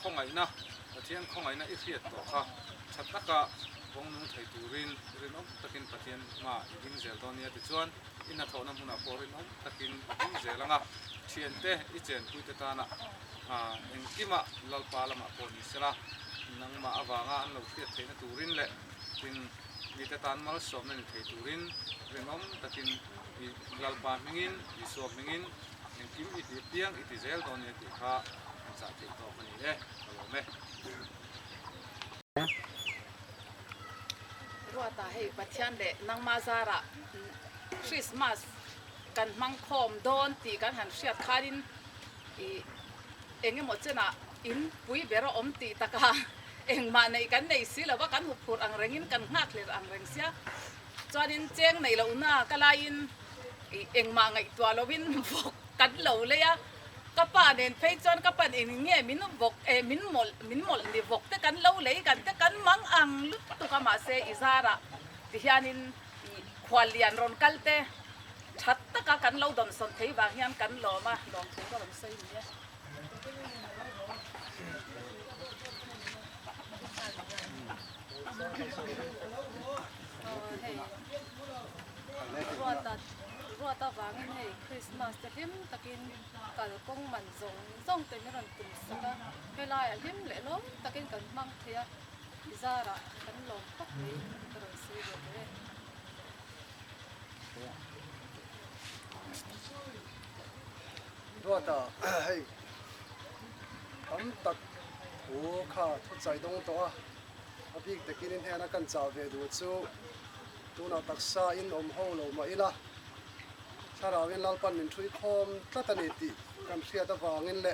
không ấy na pathian không ấy na ít hiệt tổ kha chặt tất cả bông nung thầy turin rin ông takin pathian mà ding zel to nia ti chuan ina thona huna porin ông takin ding zel anga thian te i chen pui te ta na eng kima lalpa lama pon ni sela nang ma awanga an lo thiat theina turin le tin mi te tan mal som na ni thei turin rin ông takin i lalpa mingin i suak mingin eng kim i ti piang i ti zel to nia ti kha an sa thei to pani e lo me ruata hei pathian le nangma zara Christmas kan mang khom don ti kan han hriat kharin i enge mo chena in pui bero om ti taka engma nei kan nei silawa kan hupur ang rengin kan ngak le ang reng sia chuanin cheng nei lo na kalain i engma ngai tua lovin vok kan lo le ya kapa nen phei chon kapa en nge min vok min mol ni vok te kan lo le kan te kan mang ang lut tu ka ma se izara ti hianin khwalian ron kalte that ta ka kan lo don son thei ba hian kan lo ma dom thu ka ron sei ni ruata wangin hei Christmas te him takin kal kong man zong te mi ron tum saka helai him le lo takin kan mang thia izara kan lo pak ni ron sei bo te ruata hei am tak hu kha thu chai dong to a apik takin in hena kan chaw ve du chu tuna taksa in om ho lo ma ila sarawin lalpan min thui khom tlatani ti kan hria ta wangin le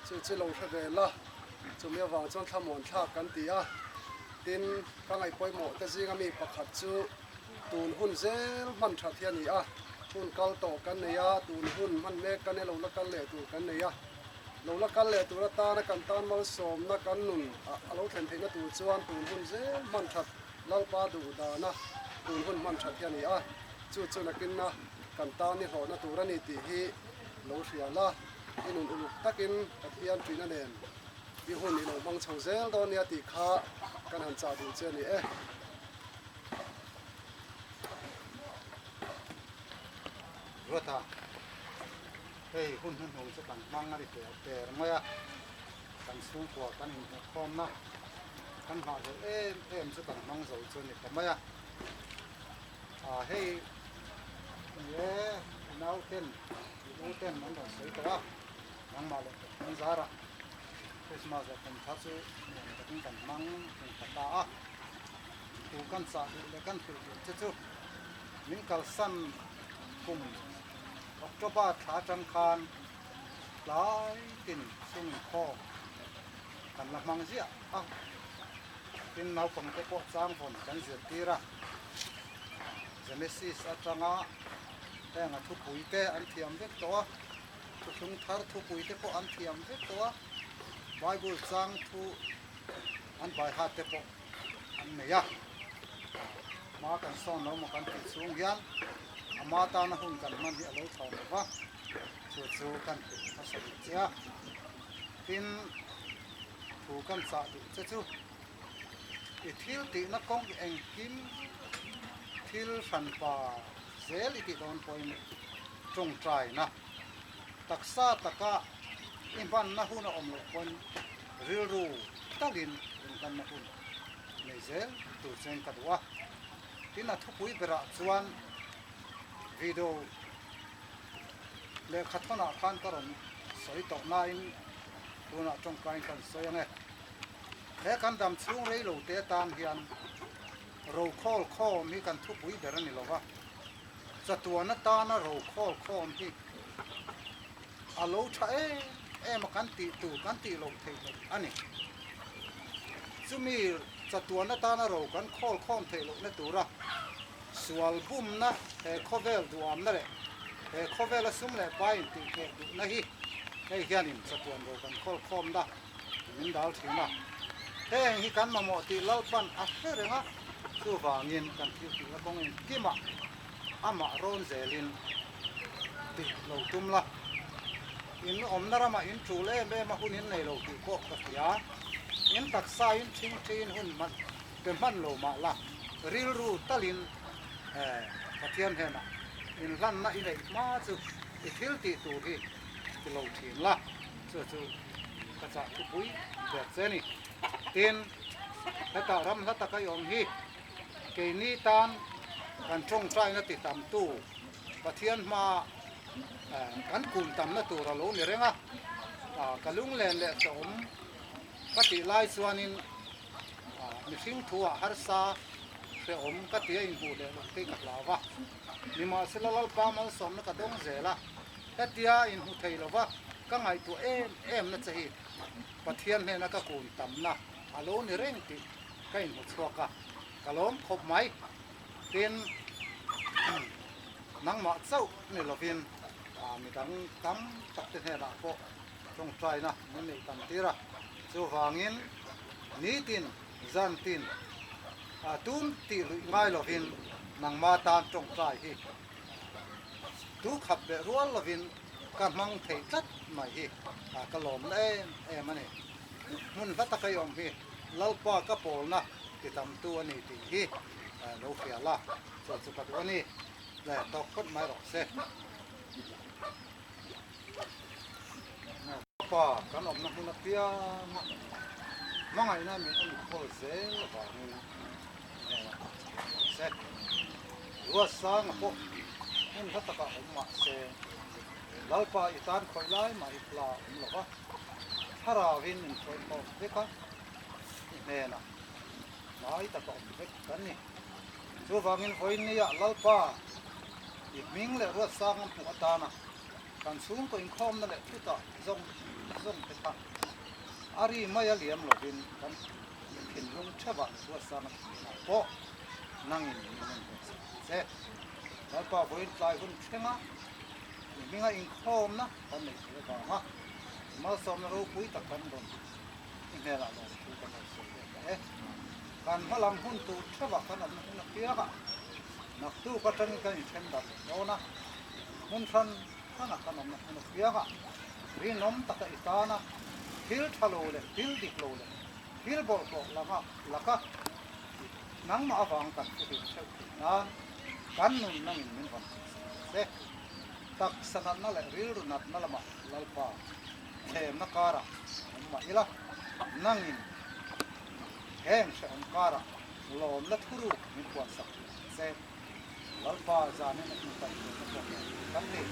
chu lo thre ve la chumi awang chon thamon thak kan ti a tin pangai poimo te jinga mi pakhat chu tun hun zel man tha thian ni a hun kal to kan nei a tun hun man me kan lo la kal le tu kan nei a lo la kal le tu ra ta na kan tan mal som na kan nun a lo thlen theina tu chuan tun hun zel man that lalpa du da na tun hun man tha thian ni a chu na kin na kan ta ni ho na tur ani ti hi lo hria la inun uluk takin pathian tuina nen bi hun ni lo mang chho zel do nia ti kha kan han cha du che ni e ruata hei hun hong se kan mang ari te maya kan su ko kan in khom na kan ha zo em se kan mang zo chu ni ka maya hei ye nau ten man da sei ka mang ma le mang zara Christmas da kan thasu kan mang kan ta a tu kan sa le kan tu chu min kal san kum October tha chan khan lai tin sung kho kan la mang zia a tin nau pang te ko chang phon kan zia tira Genesis atanga nga thu pui te an thiam vek to thu thung thar thu pui te po an thiam vek to Bible chang thu an bai ha te po an me ya ma kan son no ma kan ti chung yan ama ta na hun kan man hi alo thau ba chu kan ha sa chia tin thu kan sa ti chu i thil ti na kong eng kim thil san pa zel iti don point trong trai na taksa taka imban na huna omlo pon rilru talin kan na hun nei zel tu chen kadwa tina thupui bera chuan video le khathona khan karon soi to na in tuna trong kain kan soi ange he kan dam chung rei lo te tan hian ro khol mi kan thupui bera ni lowa Satuan na ta na ro khom hi alo tha ma kan ti tu kan ti lo thei ani chumi satuan na ta na ro kan khom thei lo na tura sual bum na he khovel duam na re he khovel sum le pai ti ke na hi hei hianin satuan ro kan khom da min dal thina he hi kan ma mo ti lalpan a ferenga chu wangin kan ti la kong in kima ama ron zelin ti lo tumla in omnarama in chule me ma hun in nei lo ti ko ka ya in taksa in thing hun man pe man lo ma la ril ru talin pathian hena in lan na in ei ma chu i thil ti tu hi ti lo thin la chu ka cha tu pui de cheni tin ta ram la ta ka yom hi ke ni tan kan trong trai na ti tam tu pathian ma kan kun tam na tu ra lo ni renga kalung len le som pati lai chuanin mi hring thua har sa pe om ka tia in hu le te ka lawa ni ma selalal pa mal som na ka dong zela ta tia in hu thei lawa ka ngai tu em na chahi pathian he na ka kun tam na alo ni reng ti ka in hu chhuaka kalom khop mai tin nang ma chau ni lovin mi dang tam tak te he na po trong trai na ni nei tam tira chu wangin ni tin zan tin tun ti ngai lovin nang ma tan trong trai hi tu khap be rual lovin ka mang thei tat mai hi ka lom em ani mun va ta ka yom hi lalpa ka pol na ki tam tu ani ti hi lo fia la chu ka tu ani le to khot mai ro se pa kan om na hun pia mangai na mi on ko se ba ni se wa sang po hun va ta ka om ma se lalpa itan khoi lai ma ipla lo ba thara win in khoi ko ve ka ne na mai ta ko ve kan ni chu wangin khoi ni ya lalpa i ming le wa sang pu atana kan sum ko in khom na le tu ta zong te pa ari maya liam lo bin kan kin lung chaba wa sang po nangin se lalpa boin tlai hun thenga minga in khom na kan nei ba ha ma som na ro pui ta kan don in he la lo tu ka so kan halam hun tu thaba kan am na pia ka nak tu ka tan kan chen da no na mun than kana kan am na pia ka ri nom ta ka itana hil thalo le hil dik lo le hil bol ko la ka nang ma awang kan tu bi cheu na kan nun nang in min kon se tak sanat na le ril runat na lama lalpa hem na kara ma ila nangin hem se on kara lom la thuru min kwan sak se lalpa zane na min kan kan ni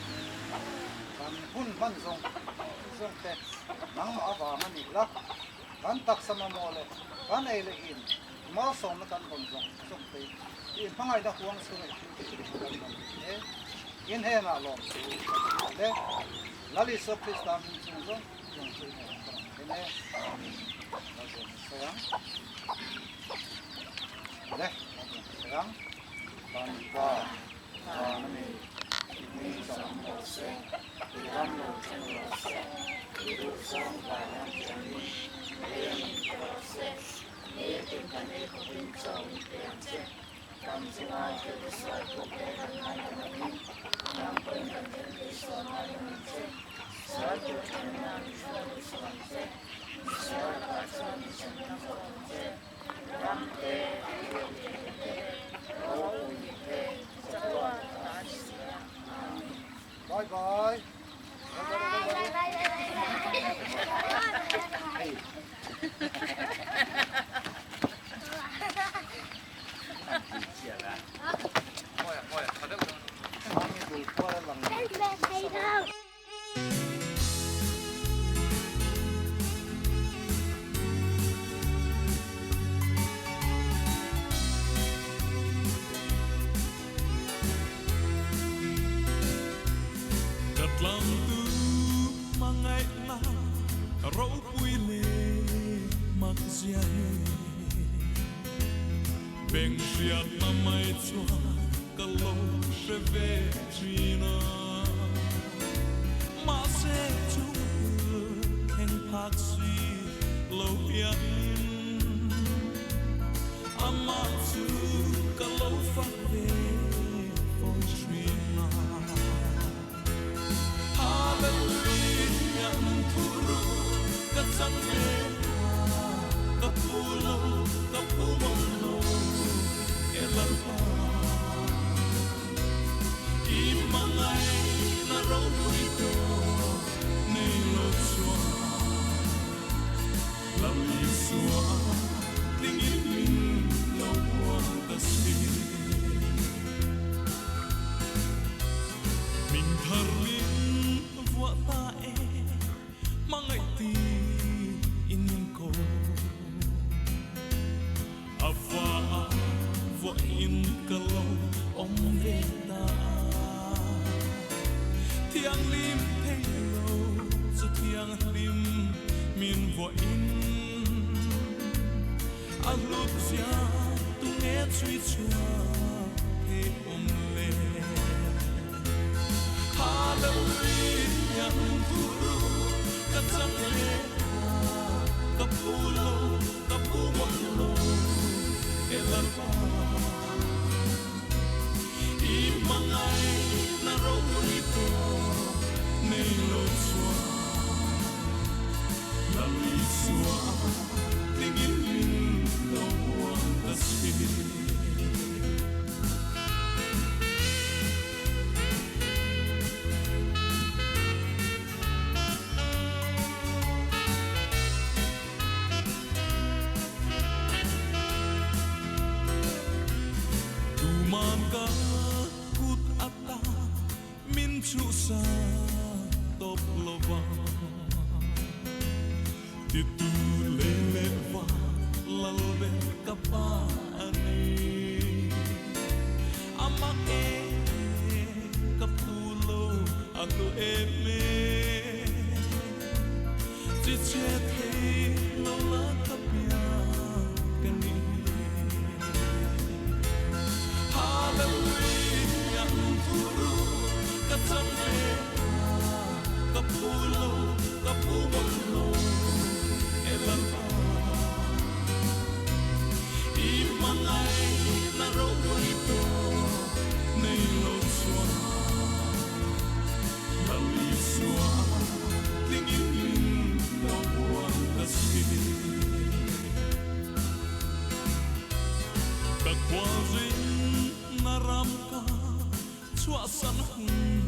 kan hun man zong te nang ma awa mani la kan tak sama mole kan ei le in ma som na kan bon zong te in hangai da huang su ne in he na lom le lali so kristam chung zo yung chu ne sayang le sayang ban ba na me ni sa mo se ram lo chen lo se du song ba na chen ni le se ni tin kan e ko bin chong pe che kam si ma ke so ko pe na na ni nam pen kan ke so na ni che sa ko chen na ni so che sa ka so ni chen na so che ram te bye bye. râu bụi lê mặc dài bên riêng mà mai chua cả lâu sẽ về china mà sẽ chung khen phạt suy lâu yên ama chu cả lâu phát về phong china hallelujah lali xua tình in lâu buồn ta xin mình thở liên vua ta mang ngày ti in cô afa vua in kalau om về ta thiang lim thấy lâu cho thiang lim miền vua in lúc xa tu nghe truy chua thế ôm lên Hallelujah turu katsam le kapulo kapumolo elapa imangai na roito nei lo chua la lisua tingin no one the spirit Maka kut ata min chu sa top lova titu lele va lalbe kapa ani ama kapulo aku eme chichete lola kapia kani Hallelujah turu katsam le kapulo kapumolo elapa imangai na roito nei lo sua la lisua tingin no one kasi ta quasi naram ka chua san hung